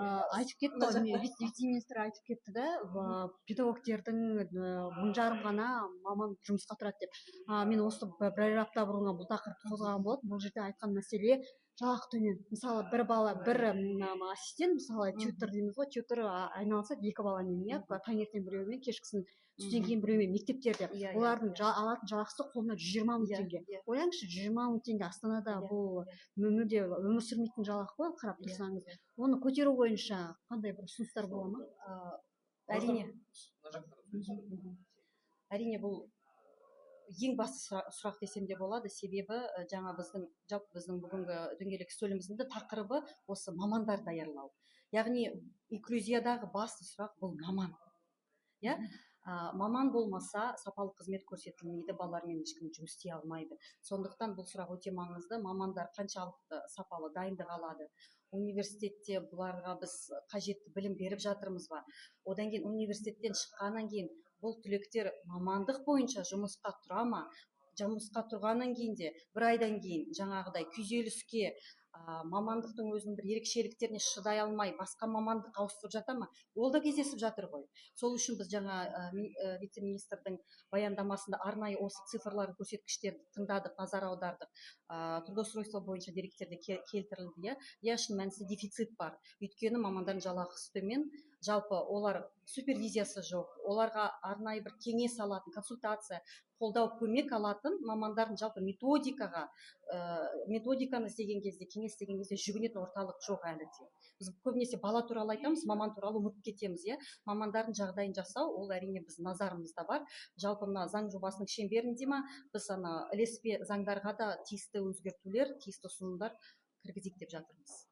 айтып кетті ғой, вице-министр айтып кетті да, педагогтердің 1000 ғана маман жұмысқа тұрады деп. Мен осы бір апта бұрын бұл тақырыпты қозғаған болатын. Бұл жерде айтқан мәселе жалақы төмен. Мысалы бір бала, бір ассистент, мысалы тьютор дейміз ғой, тьютор айналысады 2 баламен, иә, таңертең біреумен, кешкісін түстен кейін біреумен мектептерде. Олардың алатын жалақысы қолына 120 мың теңге. Ойлаңызшы, 120 мың теңге Астанада бұл мүлде өмір сүрмейтін жалақы ғой, қарап тұрсаңыз. Оны көтеру бойынша қандай бір ұсыныстар бола ма? Әрине бұл ең басты сұрақ десем де болады, себебі жаңа біздің бүгінгі дөңгелек үстеліміздің тақырыбы осы мамандар даярлау. Яғни инклюзиядағы басты сұрақ бұл маман. Иә? Маман болмаса сапалы қызмет көрсетілмейді, балалармен ешкім жұмыс істей алмайды. Сондықтан бұл сұрақ өте маңызды. Мамандар қаншалықты сапалы дайындық алады? Университетте бұларға біз қажетті білім беріп жатырмыз ба? Одан кейін университеттен шыққаннан кейін бұл түлектер мамандық бойынша жұмысқа тұра ма? Жұмысқа тұрғаннан кейін де бір айдан кейін жаңағыдай күйзеліске, мамандықтың өзінің бір ерекшеліктеріне шыдай алмай басқа мамандық ауыстырып жата ма? Ол да кездесіп жатыр ғой. Сол үшін біз жаңа вице-министрдің баяндамасында арнайы осы цифрлар көрсеткіштерді тыңдадық, назар аудардық. Трудоустройство бойынша деректерде келтірілді. Иә, шын мәнісінде дефицит бар. Өйткені мамандардың жалақысы төмен, жалпы олар супервизиясы жоқ, оларға арнайы бір кеңес алатын, консультация, қолдау, көмек алатын мамандардың жалпы методиканы іздеген кезде, кеңес іздеген кезде жүгінетін орталық жоқ әлі де. Біз көбінесе бала туралы айтамыз, маман туралы ұмытып кетеміз, иә. Мамандардың жағдайын жасау, ол әрине біз назарымызда бар. Жалпы мына заң жобасының шеңберінде біз ілеспе заңдарға да тиісті өзгертулер, тиісті ұсынымдар кіргізейік деп жатырмыз.